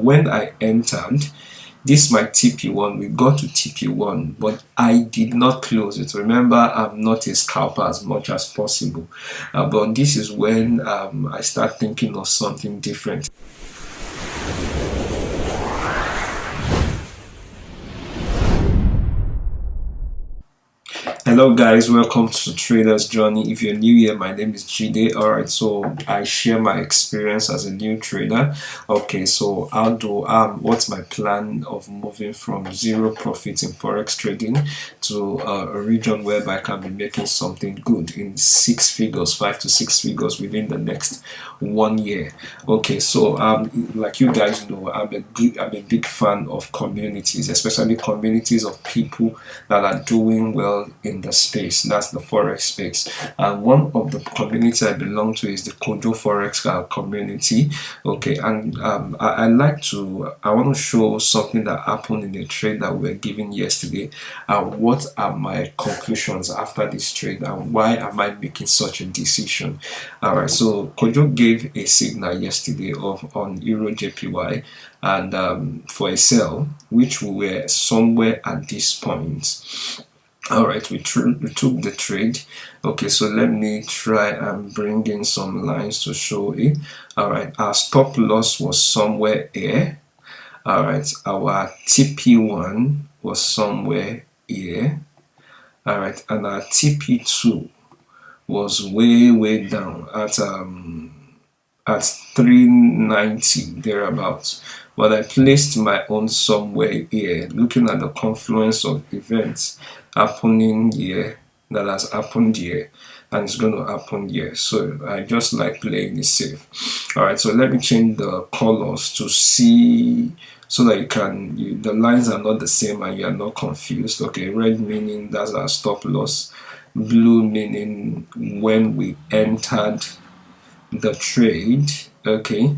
when I entered, this my TP1, we got to TP1, but I did not close it. Remember, I'm not a scalper as much as possible, but this is when I start thinking of something different. Hello guys, welcome to Trader's Journey. If you're new here, my name is Jide. Alright, so I share my experience as a new trader. Okay, so what's my plan of moving from zero profit in forex trading to a region whereby I can be making something good in 6 figures, 5 to 6 figures within the next 1 year. Okay, so like you guys know, I'm a big fan of communities, especially communities of people that are doing well in the space. That's the forex space, and one of the communities I belong to is the KojoForex community. Okay, and I want to show something that happened in the trade that we were given yesterday, and what are my conclusions after this trade, and why am I making such a decision. All right, so Kojo gave a signal yesterday on EURJPY, and for a sell, which we were somewhere at this point. All right, we took the trade. Okay, so let me try and bring in some lines to show it. All right, our stop loss was somewhere here. All right, our TP1 was somewhere here. All right, and our TP2 was way down at 390 thereabouts, but I placed my own somewhere here, looking at the confluence of events happening here, that has happened here, and it's going to happen here. So I just like playing it safe. All right, so let me change the colors to see, so that the lines are not the same and you are not confused. Okay, red meaning that's our stop loss, blue meaning when we entered the trade. Okay,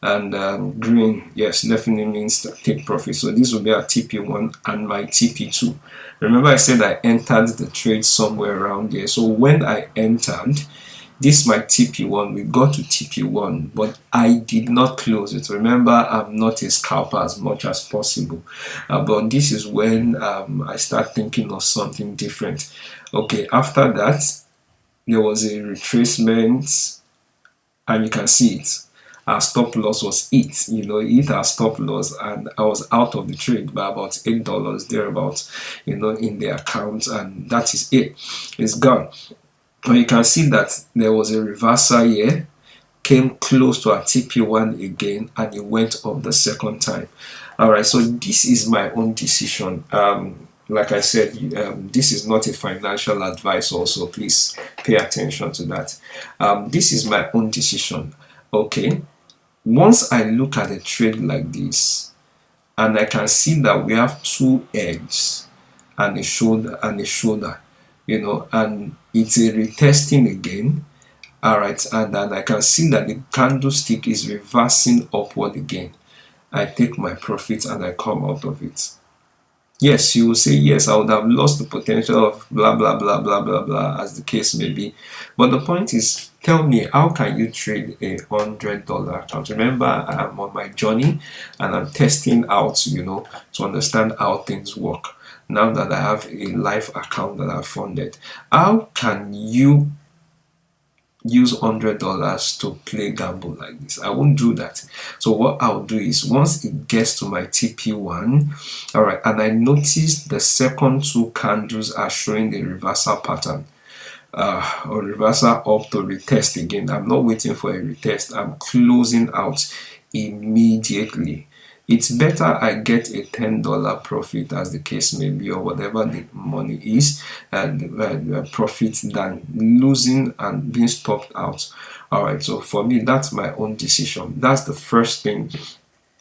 and green, yes, definitely means take profit. So this will be our TP1 and my TP2. Remember I said I entered the trade somewhere around here. So when I entered, this my TP1, we got to TP1, but I did not close it. Remember, I'm not a scalper as much as possible, but this is when I start thinking of something different. Okay, after that there was a retracement, and you can see it. Our stop loss was it hit our stop loss, and I was out of the trade by about $8 thereabouts, in the account, and that is it. It's gone. But you can see that there was a reversal here, came close to our TP1 again, and it went up the second time. All right, so this is my own decision. Like I said, this is not a financial advice. Also, please pay attention to that. This is my own decision. Okay, once I look at a trade like this, and I can see that we have two edges and a shoulder and it's a retesting again. All right, and then I can see that the candlestick is reversing upward again. I take my profit and I come out of it. Yes, you will say, yes, I would have lost the potential of blah blah blah blah blah blah, as the case may be. But the point is, tell me, how can you trade a $100 account? Remember, I'm on my journey and I'm testing out, to understand how things work. Now that I have a live account that I've funded, how can you use $100 to play gamble like this? I won't do that. So what I'll do is, once it gets to my TP1, all right, and I notice the second two candles are showing the reversal pattern, or reversal up to retest again. I'm not waiting for a retest. I'm closing out immediately. It's better I get a $10 profit, as the case may be, or whatever the money is, and profit, than losing and being stopped out. All right, so for me, that's my own decision. That's the first thing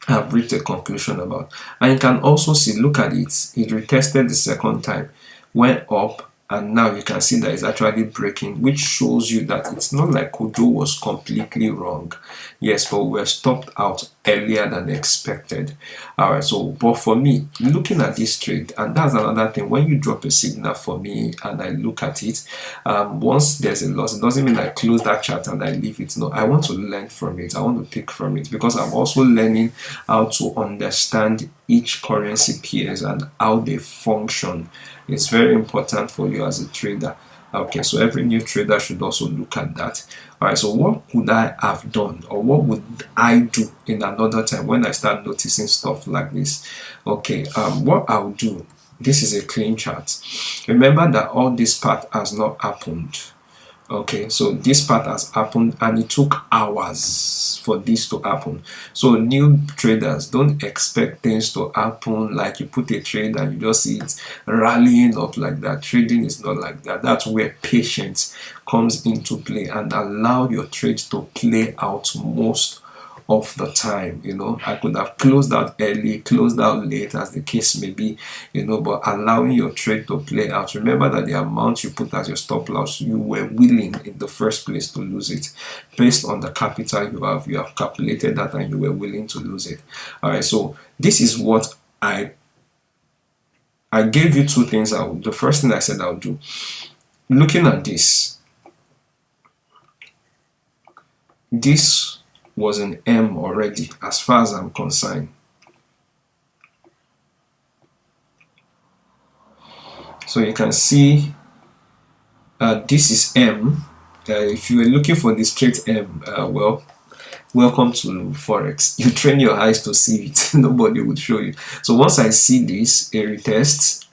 I've reached a conclusion about. And you can also see, look at it, it retested the second time, went up, and now you can see that it's actually breaking, which shows you that it's not like Kojo was completely wrong. Yes, but we were stopped out earlier than expected. All right, so but for me, looking at this trade, and that's another thing, when you drop a signal for me and I look at it, once there's a loss, it doesn't mean I close that chart and I leave it. No, I want to learn from it. I want to pick from it, because I'm also learning how to understand each currency pairs and how they function. It's very important for you as a trader. Okay, so every new trader should also look at that. All right, so what would I have done, or what would I do in another time when I start noticing stuff like this? Okay, what I'll do, this is a clean chart. Remember that all this part has not happened. Okay, so this part has happened and it took hours for this to happen. So new traders, don't expect things to happen like you put a trade and you just see it rallying up like that. Trading is not like that. That's where patience comes into play, and allow your trade to play out most of the time. I could have closed out early, closed out late, as the case may be, but allowing your trade to play out. Remember that the amount you put as your stop loss, you were willing in the first place to lose it. Based on the capital you have calculated that and you were willing to lose it. All right, so this is what I gave you two things. The first thing I said I'll do, looking at this was an M already, as far as I'm concerned. So you can see this is M. If you were looking for the straight M, well, welcome to Forex. You train your eyes to see it. Nobody would show you. So once I see this, a retest,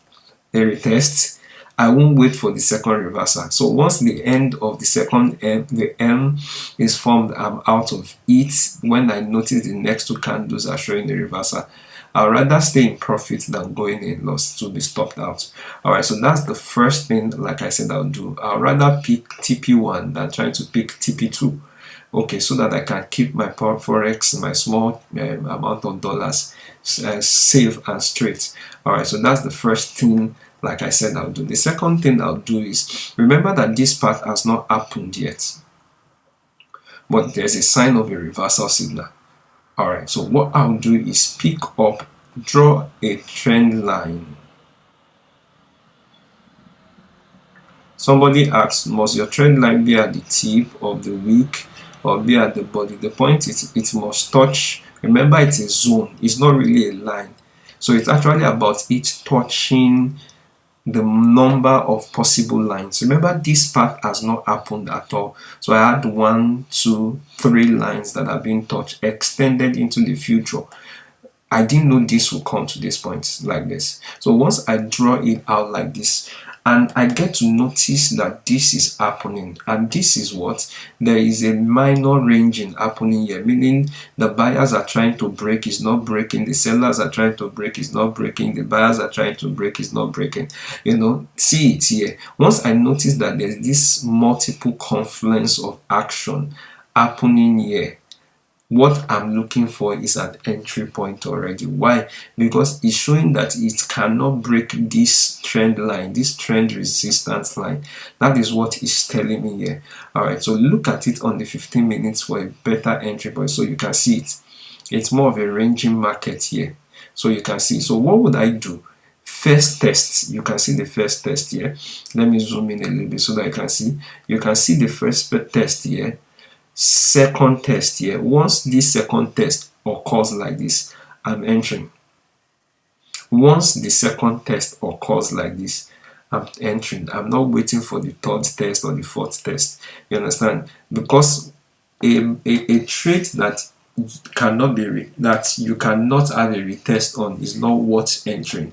I won't wait for the second reversal. So once the end of the second M, the M is formed, I'm out of it. When I notice the next two candles are showing a reversal, I'd rather stay in profit than going in loss to be stopped out. All right, so that's the first thing, like I said, I'll do. I'd rather pick TP1 than trying to pick TP2. Okay, so that I can keep my Forex, my small amount of dollars safe and straight. All right, so that's the first thing, like I said, I'll do. The second thing I'll do is, remember that this part has not happened yet, but there's a sign of a reversal signal. All right, so what I'll do is pick up, draw a trend line. Somebody asked, must your trend line be at the tip of the wick or be at the body? The point is, it must touch. Remember, it's a zone, it's not really a line. So it's actually about it touching the number of possible lines. Remember, this part has not happened at all. So I had 1, 2, 3 lines that have been touched, extended into the future. I didn't know this would come to this point like this. So once I draw it out like this, and I get to notice that this is happening, and this is what, there is a minor ranging happening here, meaning the buyers are trying to break, is not breaking, the sellers are trying to break, is not breaking, the buyers are trying to break, is not breaking. See it here. Once I notice that there's this multiple confluence of action happening here, what I'm looking for is an entry point already. Why? Because it's showing that it cannot break this trend line, this trend resistance line. That is what it's telling me here. All right, so look at it on the 15 minutes for a better entry point, so you can see it. It's more of a ranging market here, so you can see. So what would I do? First test, you can see the first test here. Let me zoom in a little bit so that you can see the first test here. Second test here. Once this second test occurs like this, I'm entering. Once the second test occurs like this, I'm entering. I'm not waiting for the third test or the fourth test. You understand? Because a trade that cannot be that you cannot have a retest on is not worth entering.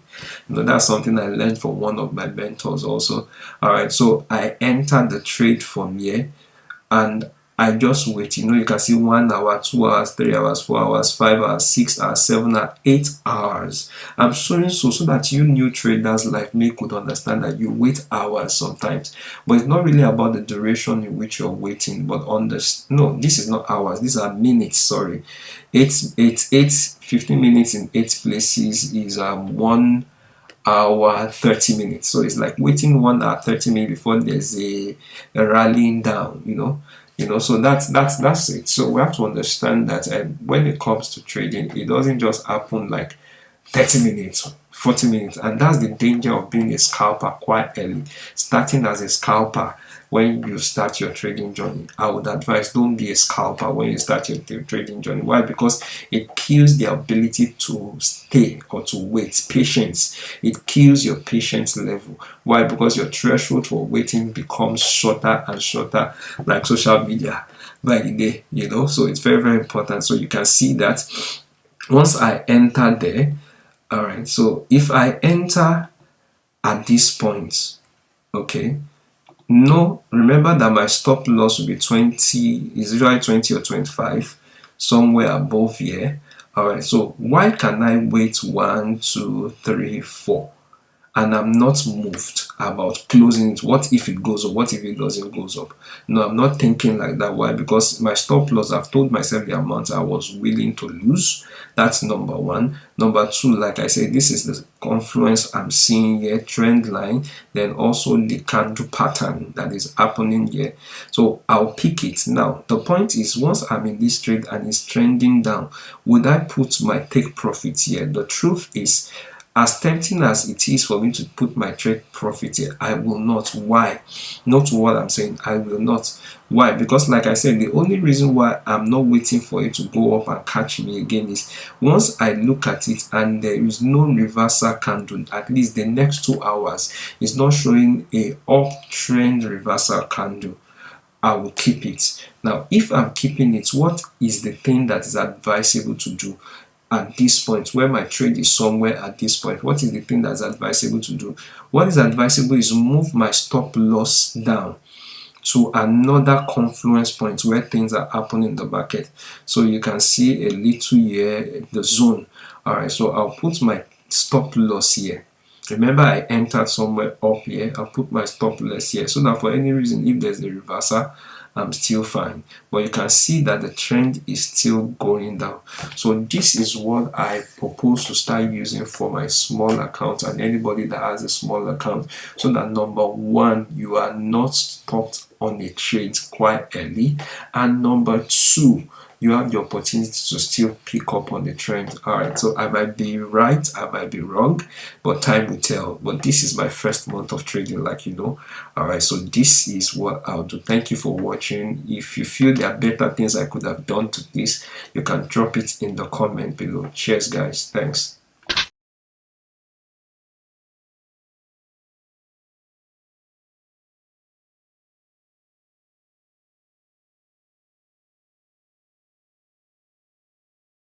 That's something I learned from one of my mentors also. All right, so I entered the trade from here and I just wait. You can see 1 hour, 2 hours, 3 hours, 4 hours, 5 hours, 6 hours, 7 hours, 8 hours. I'm showing so that you new traders like me could understand that you wait hours sometimes, but it's not really about the duration in which you're waiting, but no, this is not hours, these are minutes. Sorry, 15 minutes in 8 places is 1 hour 30 minutes. So it's like waiting 1 hour 30 minutes before there's a rallying down, so that's it. So we have to understand that when it comes to trading, it doesn't just happen like 30 minutes, 40 minutes, and that's the danger of being a scalper quite early. Starting as a scalper when you start your trading journey, I would advise don't be a scalper when you start your trading journey. Why? Because it kills the ability to stay or to wait. Patience. It kills your patience level. Why? Because your threshold for waiting becomes shorter and shorter, like social media by the day, so it's very, very important. So you can see that once I enter there, all right, so if I enter at this point, okay, no, remember that my stop loss will be 20, is usually 20 or 25, somewhere above here. All right, so why can I wait 1, 2, 3, 4? And I'm not moved about closing it. What if it goes up? What if it doesn't goes up? No, I'm not thinking like that. Why? Because my stop loss, I've told myself the amount I was willing to lose. That's number one. Number two, like I said, this is the confluence I'm seeing here, trend line, then also the candle pattern that is happening here. So I'll pick it. Now, the point is, once I'm in this trade and it's trending down, would I put my take profit here? The truth is, as tempting as it is for me to put my trade profit here, I will not. Why? Not what I'm saying. I will not. Why? Because like I said, the only reason why I'm not waiting for it to go up and catch me again is once I look at it and there is no reversal candle, at least the next 2 hours is not showing a uptrend reversal candle, I will keep it. Now, if I'm keeping it, what is the thing that is advisable to do? At this point where my trade is somewhere at this point, what is the thing that's advisable to do? What is advisable is move my stop loss down to another confluence point where things are happening in the market. So you can see a little here, the zone. All right, so I'll put my stop loss here. Remember, I entered somewhere up here. I'll put my stop loss here so that for any reason, if there's a reversal, I'm still fine. But you can see that the trend is still going down. So this is what I propose to start using for my small account and anybody that has a small account, so that number one, you are not stopped on a trade quite early, and number two, you have the opportunity to still pick up on the trend. All right, so I might be right, I might be wrong, but time will tell. But this is my first month of trading, like all right, so this is what I'll do. Thank you for watching. If you feel there are better things I could have done to this, you can drop it in the comment below. Cheers guys, thanks.